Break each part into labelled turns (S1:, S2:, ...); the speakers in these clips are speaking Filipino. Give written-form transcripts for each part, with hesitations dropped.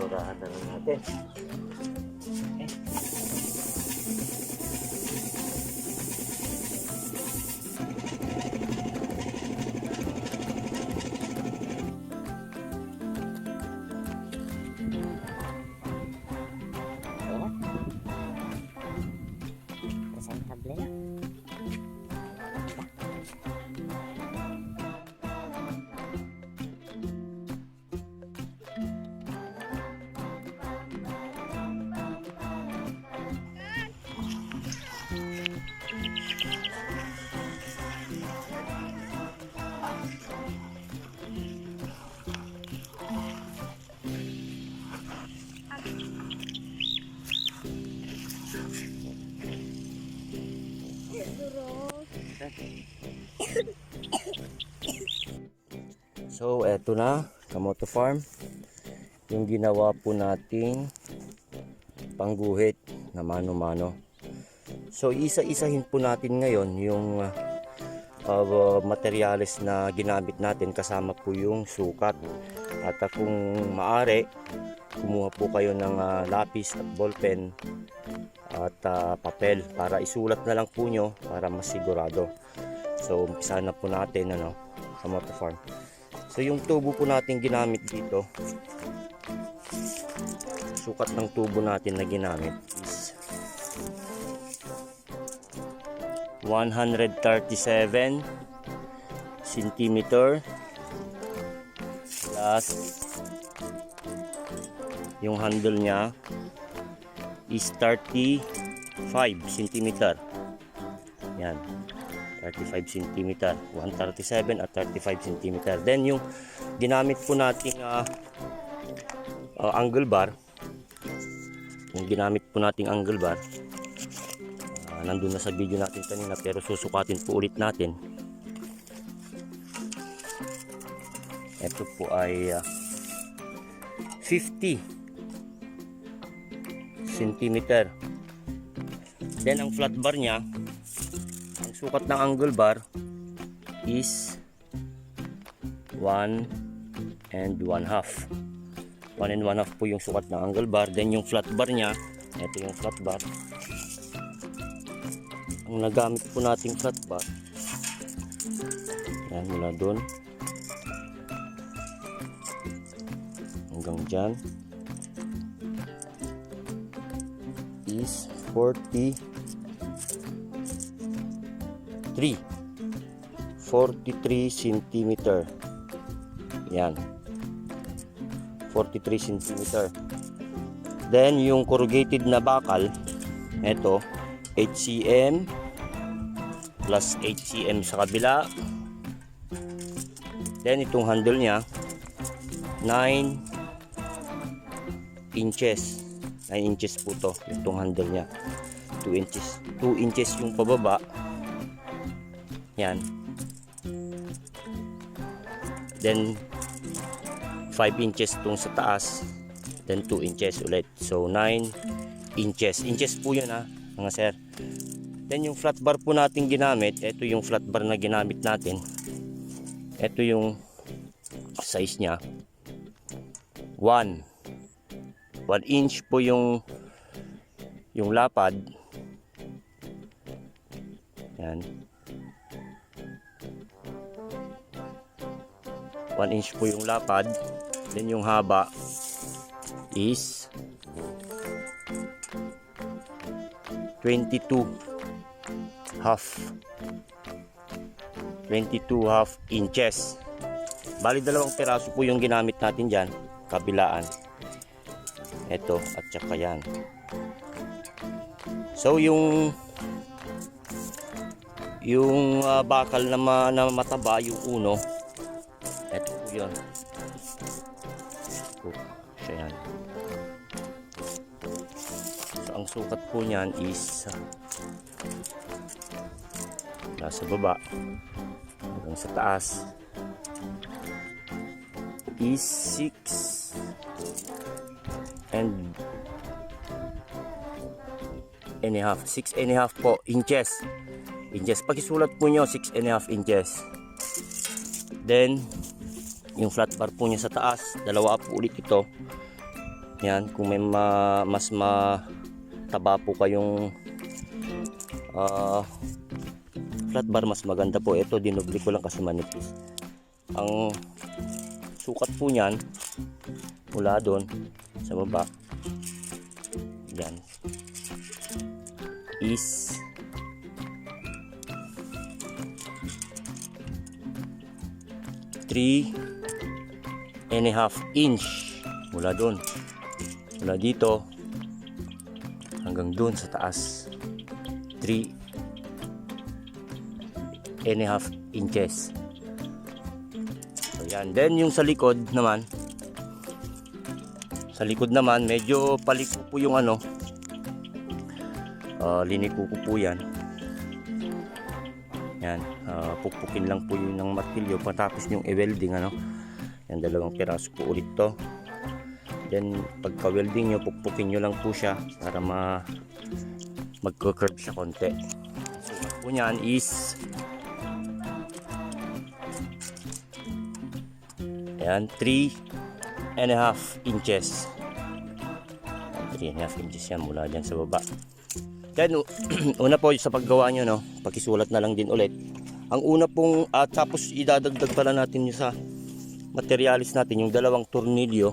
S1: Basurahan na lang natin. Okay.
S2: Presentable na.
S1: So, eto na, kamote farm. Yung ginawa po nating pangguhit na mano-mano. So, isa-isahin po natin ngayon yung materyales na ginamit natin kasama po yung sukat. At kung maaari, kumuha po kayo ng lapis at ballpen at papel para isulat na lang po nyo para mas sigurado. So, umpisa na po natin kamote farm. So yung tubo po natin ginamit dito, sukat ng tubo natin na ginamit is 137 cm plus yung handle nya is 35 cm. Yan. 35 cm, 137 at 35 cm. Then yung ginamit po nating angle bar, nandun na sa video natin kanina pero susukatin po ulit natin. Ito po ay 50 cm. Then ang flat bar nya, sukat ng angle bar is 1 and 1/2. 1 and 1/2 po yung sukat ng angle bar. Then yung flat bar nya, ito yung flat bar. Ang nagamit po nating flat bar, yan, mula doon hanggang dyan is 43 cm. Yan, 43 cm. Then yung corrugated na bakal, ito 8 cm plus 8 cm sa kabila. Then itong handle nya 9 inches. 9 inches po to, itong handle nya. 2 inches yung pababa. Yan. Then 5 inches tong sa taas. Then 2 inches ulit. So 9 inches. Inches po yun mga sir. Then yung flat bar po natin ginamit, ito yung flat bar na ginamit natin. Ito yung size nya. 1 inch po yung lapad. Yan. 1 inch po yung lapad. Then yung haba is 22.5 inches. Bali dalawang piraso po yung ginamit natin dyan, kabilaan. Ito at saka yan. So yung bakal na mataba, yung uno, ito po yun. Siya yan. So ang sukat po niyan is nasa baba hanggang sa taas is 6 and a half po inches. Pag-isulat po nyo 6 and a half inches. Then yung flat bar po niya sa taas, dalawa po ulit ito. Yan, kung may mas mataba po kayong flat bar, mas maganda po. Ito dinubli ko lang kasi manipis. Ang sukat po niyan mula doon sa baba, yan, is 3.5 inch mula doon, mula dito hanggang doon sa taas, 3.5 inches. So yan. Then yung sa likod naman, medyo paliko po yung liniko ko po yan. Yan, pukpukin lang po yun ng martilyo patapos yung i-welding yan, 2 piraso po ulit to. Then pagka welding nyo, pukpukin nyo lang po siya para mag-curve siya konti. So po nyan is yan, 3.5 inches. 3.5 inches yan mula dyan sa baba. Then una po sa paggawa nyo, pakisulat na lang din ulit. Ang una pong tapos idadagdag pala natin yung sa materialis natin, yung 2 tornilyo.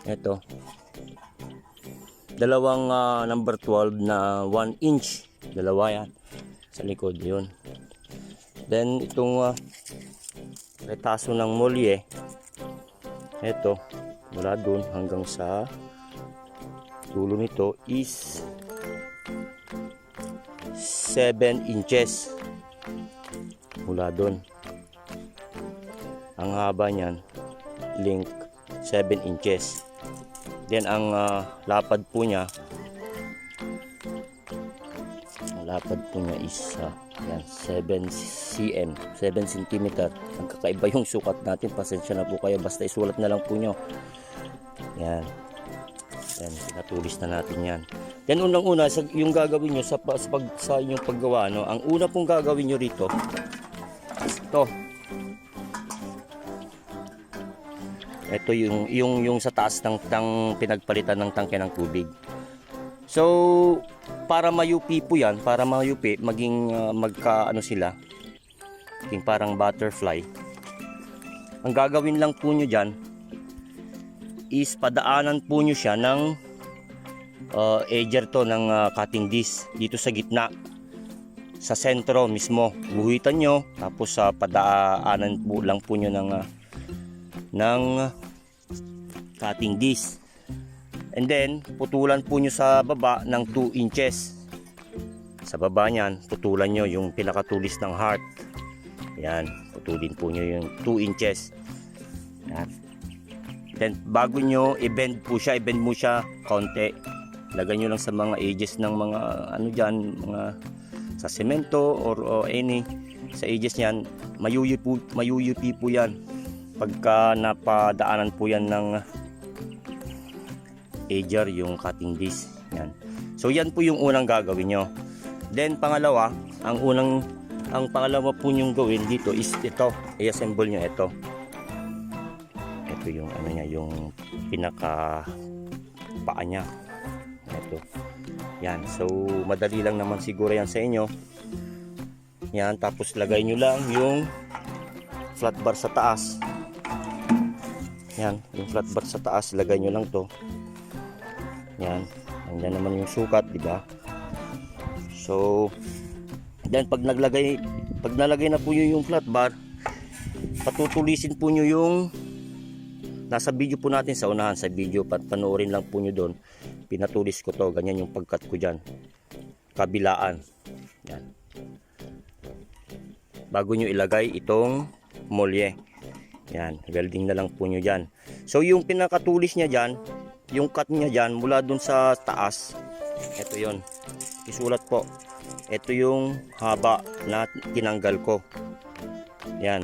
S1: Ito, 2 number 12 na 1 inch, 2 yan sa likod yun. Then itong retaso ng molye, ito mula dun hanggang sa dulo nito is 7 inches mula dun. Ang haba niyan, length 7 inches. Then ang lapad po niya is yan, 7 cm, 7 cm. Ang kakaiba yung sukat natin, pasensya na po kayo, basta isulat na lang po nyo. Yan. Yan, pinatulis na natin yan. Yan, unang-una, yung gagawin nyo sa inyong paggawa, ang una pong gagawin nyo rito is ito. Ito yung sa taas ng pinagpalitan ng tangke ng tubig. So, para mayupi po yan, maging sila, maging parang butterfly. Ang gagawin lang po nyo dyan is padaanan po nyo siya ng edger to ng cutting disc dito sa gitna, sa sentro mismo. Buhitan nyo, tapos padaanan po lang po nyo ng cutting disc. And then putulan po nyo sa baba ng 2 inches. Sa baba niyan, putulan nyo yung pinakatulis ng heart. Yan, putulin po nyo yung 2 inches. Yan. Then bago nyo i-bend po siya, i-bend mo siya konti. Lagay nyo lang sa mga edges ng mga mga sa semento or any sa edges niyan. Mayuyupi po yan pagka napadaanan po yan ng edger, yung cutting disc. Yan. So yan po yung unang gagawin nyo. Then pangalawa, ang pangalawa po nyong gawin dito is ito, i-assemble nyo ito. Ito yung yung pinaka paa niya. Ito. Yan. So madali lang naman siguro yan sa inyo. Yan, tapos lagay nyo lang yung flat bar sa taas. Yan, yung flat bar sa taas, lagay nyo lang to. Yan, andyan naman yung sukat, di ba? So, then pag nalagay na po yung flat bar, patutulisin po nyo yung nasa video po natin sa unahan, sa video, panoorin lang po nyo doon. Pinatulis ko to, ganyan yung pagkat ko dyan, kabilaan. Yan. Bago nyo ilagay itong molye. Yan, welding na lang po nyo dyan. So yung pinakatulis nya dyan, yung cut nya dyan mula dun sa taas, ito yon, isulat po. Ito yung haba na tinanggal ko. Yan,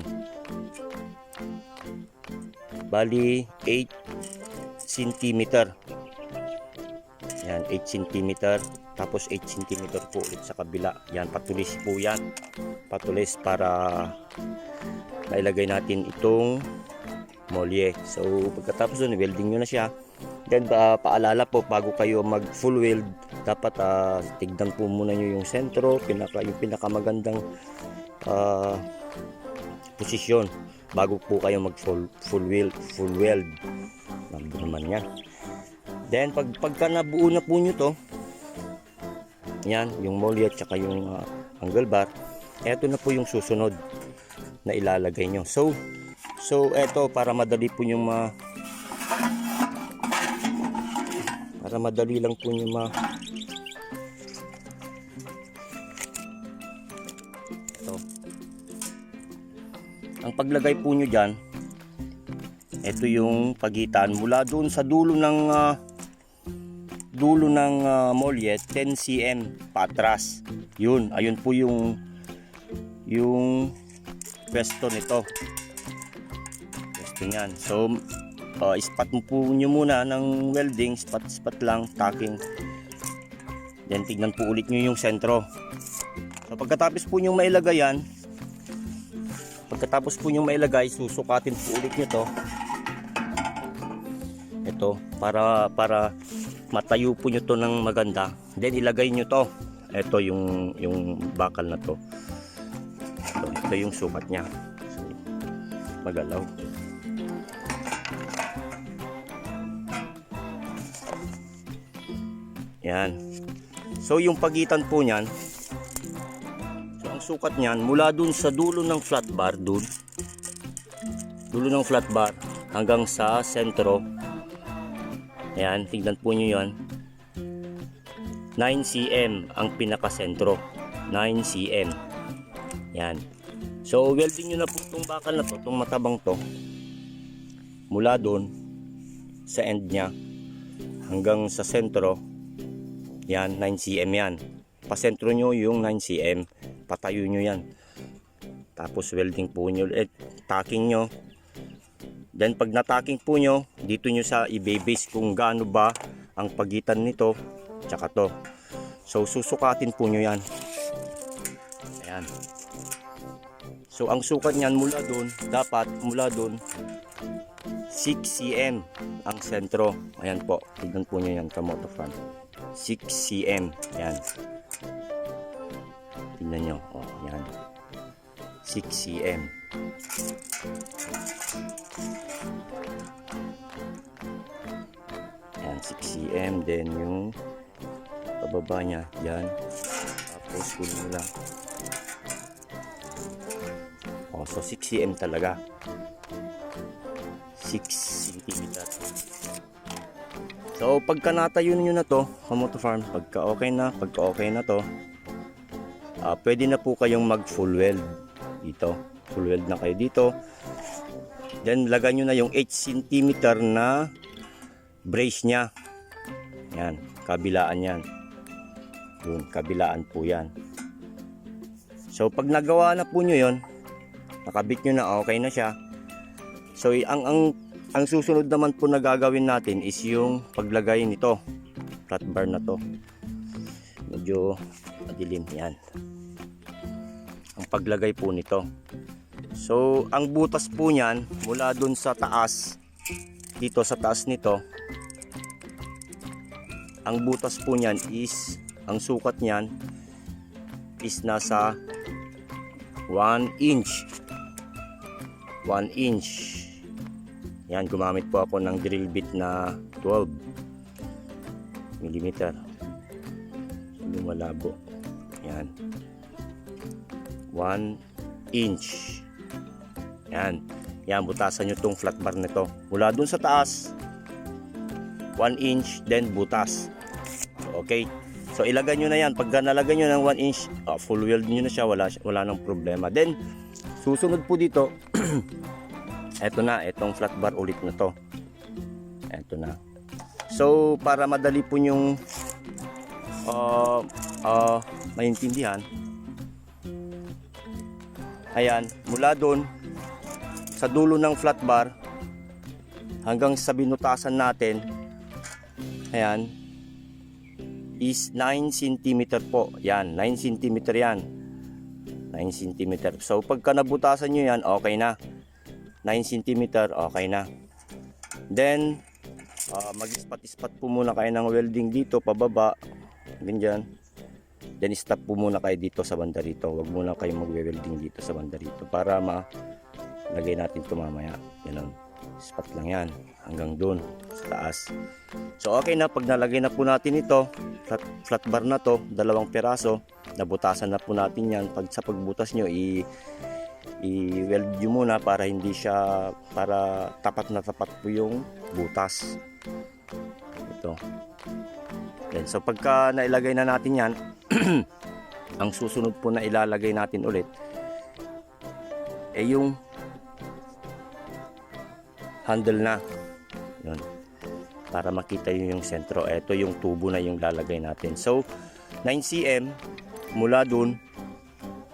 S1: bali 8 cm. Yan, 8 cm. Tapos 8 cm po ulit sa kabila. Yan, patulis po yan. Patulis para mailagay natin itong molye. So pagkatapos nun, welding nyo na siya. Then paalala po, bago kayo mag full weld, dapat tignan po muna nyo yung sentro, yung pinakamagandang posisyon bago po kayo mag full weld. Naman yan. Then pagka nabuo na po nyo to, yan yung molye at saka yung angle bar, eto na po yung susunod na ilalagay nyo. So eto, para madali po nyo para madali lang po nyo ito. Ang paglagay po nyo dyan, ito yung pagitan mula doon sa dulo ng molye, 10 cm patras. Ayun po yung pwesto nito. Pwesto niyan. So spot mo po nyo muna ng welding, spot lang, tacking. Then tignan po ulit nyo yung sentro. So pagkatapos po nyo mailagay yan, susukatin po ulit nyo to. Ito, para matayo po nyo to ng maganda. Then ilagay nyo to. Ito yung bakal na to. Ito yung sukat nya. Magalaw. Yan. So yung pagitan po niyan, so ang sukat niyan mula dun sa dulo ng flat bar, dulo ng flat bar hanggang sa sentro. Ayan, tignan po nyo yan. 9 cm ang pinakasentro. 9 cm. Yan. So welding nyo na po itong bakal na to, itong matabang to, mula dun sa end nya hanggang sa sentro. Yan, 9 cm yan. Pasentro nyo yung 9 cm. Patayo nyo yan. Tapos welding po nyo, tacking nyo. Then pag natacking po nyo, dito nyo sa i-base kung gaano ba ang pagitan nito tsaka to. So susukatin po nyo yan. Ayan. So ang sukat nyan mula dun, dapat mula dun 6 cm ang sentro. Ayan po, tignan po nyo yan, kamoto front. 6 cm. Ayan. Tignan nyo. O, ayan. 6 cm. Ayan, 6 cm. Then yung pababa nya. Ayan. Tapos kunin mo lang. O, so 6 cm talaga. 6 cm. So pagka natayo nyo na to, kamoto farm, pagka okay na to, pwede na po kayong mag full weld dito. Full weld na kayo dito. Then lagay nyo na yung 8 cm na brace nya. Yan, kabilaan yan. Yun, kabilaan po yan. So pag nagawa na po nyo yon, nakabit nyo na, okay na siya. So ang susunod naman po na gagawin natin is yung paglagay nito, flat bar na to. Medyo madilim yan. Ang paglagay po nito. So ang butas po niyan mula dun sa taas, dito sa taas nito, ang butas po niyan is, ang sukat niyan is nasa 1 inch. 1 inch. Yan, gumamit po ako ng drill bit na 12 mm. Lumalabo. Yan. 1 inch. Yan. Yan, butasan nyo itong flat bar nito. Mula dun sa taas, 1 inch, then butas. Okay. So ilagay nyo na yan. Pagka nalagay nyo ng 1 inch, full weld nyo na siya, wala nang problema. Then, susunod po dito, eto na, etong flat bar ulit na to. Eto na. So para madali po yung maintindihan, ayan, mula doon sa dulo ng flat bar hanggang sa binutasan natin, ayan, is 9 cm po. Yan, 9 cm yan. 9 cm. So pagka nabutasan nyo yan, okay na. 9 cm, okay na. Then mag-ispat-ispat po muna kayo ng welding dito pababa, ganyan. Then stop po muna kayo dito sa banda rito. Huwag muna kayo magwe-welding dito sa banda rito para malagay natin ito mamaya. Ganun. Spot lang yan hanggang doon sa taas. So okay na, pag nalagay na po natin ito, flat bar na to, 2 piraso, nabutasan na po natin yan. Pag sa pagbutas nyo, i-weld nyo muna para hindi siya, para tapat na tapat po yung butas. Ito. Then, so pagka nailagay na natin yan, ang susunod po na ilalagay natin ulit ay yung handle na. Yun. Para makita yung sentro. Ito yung tubo na yung lalagay natin. So 9 cm mula dun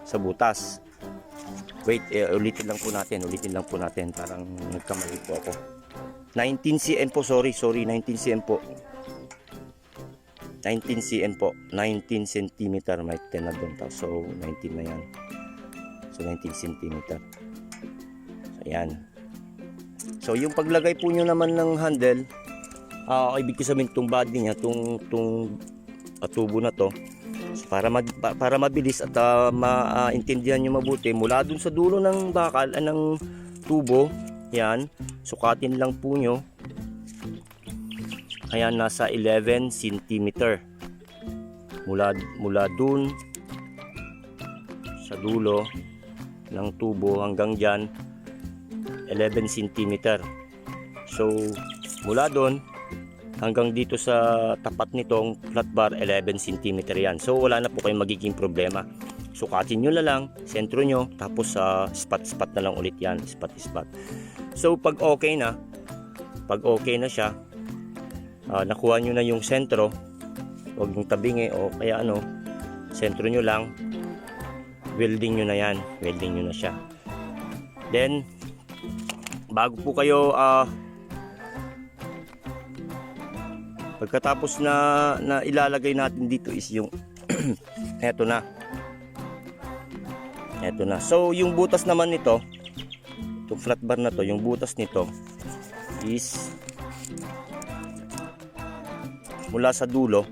S1: sa butas. Wait, ulitin lang po natin. Parang nagkamali po ako. 19 cm po, sorry, 19 cm po. 19 cm po, 19 cm may 10 na doon. So 19 na yan. So 19 cm. So yan. So yung paglagay po nyo naman ng handle, ibig ko sabihin itong body niya, itong tubo na to, para mabilis at maintindihan nyo mabuti, mula dun sa dulo ng bakal, ng tubo, yan, sukatin lang po nyo. Ayan, nasa 11 cm mula dun sa dulo ng tubo hanggang dyan 11 cm. So mula dun hanggang dito sa tapat nitong flat bar 11 cm yan. So wala na po kayong magiging problema. Sukatin nyo na lang sentro nyo, tapos spot na lang ulit yan, spot. So pag okay na siya, nakuha nyo na yung sentro, huwag yung tabingi o kaya sentro nyo lang, welding nyo na yan, welding nyo na siya. Then bago po kayo pagkatapos na ilalagay natin dito is yung eto na. So yung butas naman nito, itong flat bar na to, yung butas nito is mula sa dulo,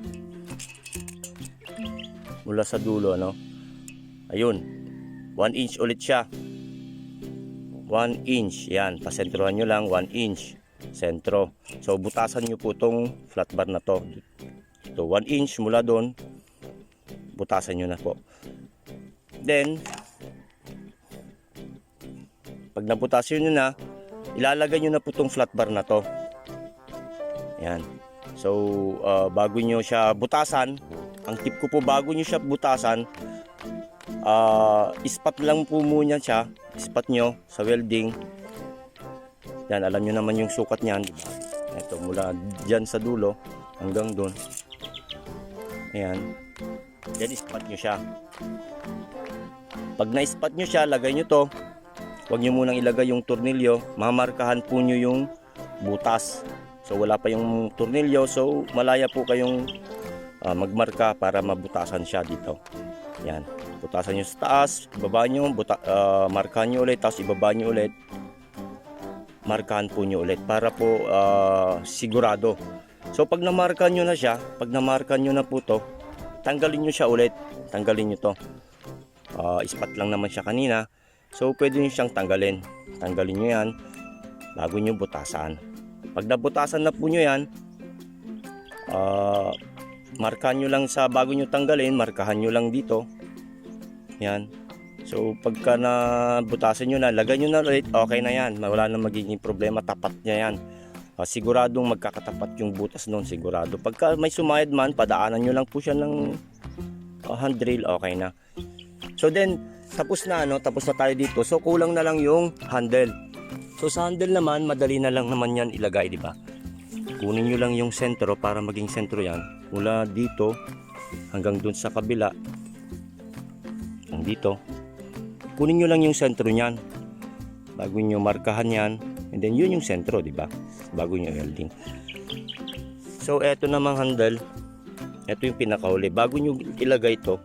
S1: ayun, 1 inch ulit siya, 1 inch, yan, pasentrohan nyo lang, 1 inch sentro. So butasan nyo po itong flat bar na to, ito 1 inch mula doon, butasan nyo na po. Then pag nabutasan nyo na, ilalagay nyo na po itong flat bar na to, yan. So bago nyo siya butasan, ang tip ko po, bago nyo siya butasan, ispat lang po muna siya, ispat nyo sa welding. Yan, alam nyo naman yung sukat niyan, diba? Ito, mula dyan sa dulo hanggang doon. Ayan. Then ispat nyo siya. Pag na-ispat nyo siya, lagay nyo to. Huwag nyo munang ilagay yung tornilyo, mamarkahan po nyo yung butas. So wala pa yung tornilyo, so malaya po kayong magmarka para mabutasan siya dito. Yan, butasan nyo sa taas, ibaba nyo, markahan nyo ulit, tapos ibaba nyo ulit, markahan po nyo ulit para po sigurado. So pag namarkahan nyo na siya, pag namarkahan nyo na po to, tanggalin nyo siya ulit, tanggalin nyo to. Ispat lang naman siya kanina, so pwede nyo siyang tanggalin nyo yan bago nyo butasan. Pag nabutasan na po nyo yan, markahan nyo lang sa bago nyo tanggalin, markahan nyo lang dito. Yan. So pagka nabutasan nyo na, lagay nyo na ulit, okay na yan. Wala na magiging problema, tapat niya yan. Siguradong magkakatapat yung butas noon, sigurado. Pagka may sumayad man, padaanan nyo lang po siya ng hand drill, okay na. So then, tapos na tayo dito. So kulang na lang yung handle. So sa handle naman, madali na lang naman yan ilagay, di ba? Kunin nyo lang yung sentro para maging sentro yan. Mula dito hanggang dun sa kabila. Hanggang dito. Kunin nyo lang yung sentro niyan. Bago nyo markahan yan. And then yun yung sentro, di ba? Bago nyo welding. So eto namang handle. Eto yung pinakauli. Bago nyo ilagay ito,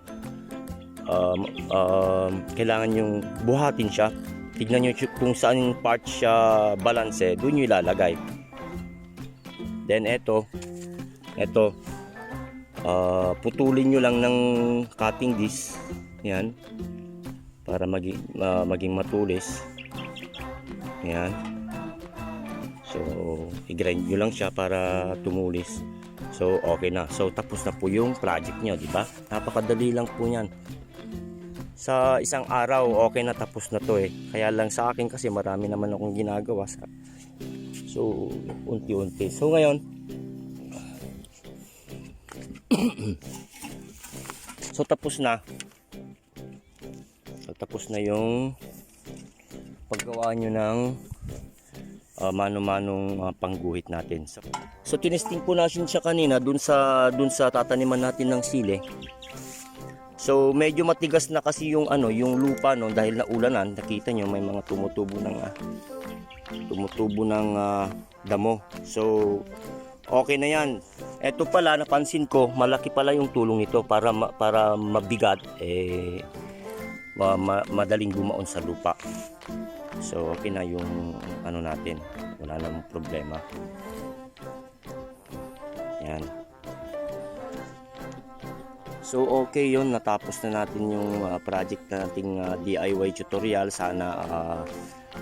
S1: kailangan yung buhatin siya. tignan nyo kung saan yung part siya balance, doon nyo ilalagay. Then ito, putulin nyo lang ng cutting disc, yan, para maging matulis. Yan. So, i-grind nyo lang siya para tumulis. So, okay na. So, tapos na po yung project nyo, di ba? Napakadali lang po yan. Sa isang araw, okay na, tapos na to eh. Kaya lang sa akin kasi marami naman akong ginagawa. So, unti-unti. So, ngayon, so tapos na. So, tapos na yung paggawa nyo ng mano-manong pangguhit natin. So tinesting po natin siya kanina dun sa tataniman natin ng sili. So medyo matigas na kasi yung yung lupa no, dahil naulanan. Nakita nyo may mga tumutubo ng damo. So okay na yan. Eto pala, napansin ko malaki pala yung tulong nito para mabigat, madaling gumaon sa lupa. So okay na yung natin, wala namang problema. Yan. So okay yun, natapos na natin yung project nating DIY tutorial. Sana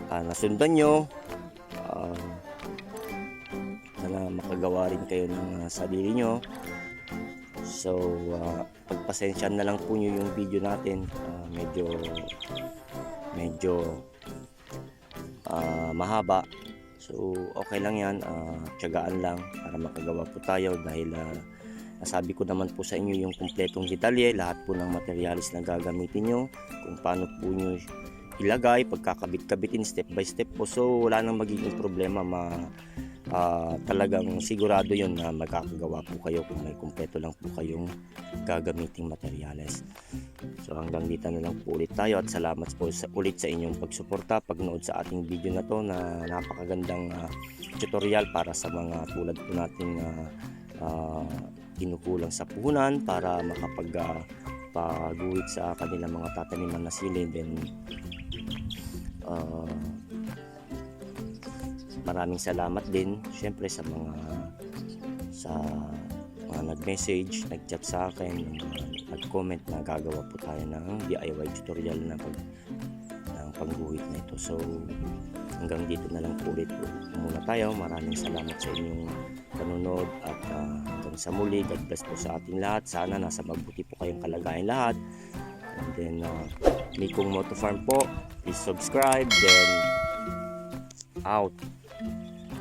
S1: nasundan nyo, sana makagawa rin kayo ng sarili nyo. So pagpasensyahan na lang po nyo yung video natin, medyo mahaba. So okay lang yan, tiyagaan lang para makagawa po tayo, dahil nasabi ko naman po sa inyo yung kumpletong detalye, lahat po ng materialis na gagamitin nyo, kung paano po nyo ilagay, pagkakabit-kabitin step by step po. So wala nang magiging problema, talagang sigurado yun na magkakagawa po kayo kung may kumpleto lang po kayong gagamiting materyales. So hanggang dito na lang po ulit tayo, at salamat po ulit sa inyong pagsuporta, pagnood sa ating video na to, na napakagandang tutorial para sa mga tulad po nating kinukulang sa puhunan para makapagpaguhit sa kanilang mga tataniman na sili. Then maraming salamat din syempre sa mga nag-message, nag-chat sa akin, nag-comment na gagawa po tayo ng DIY tutorial ng pangguhit na ito. So hanggang dito na lang po ulit muna tayo. Maraming salamat sa inyong panunod, at hanggang sa muli, God bless po sa ating lahat. Sana nasa mabuti po kayong kalagayan lahat. And then Mikong Moto Farm po, please subscribe. Then out.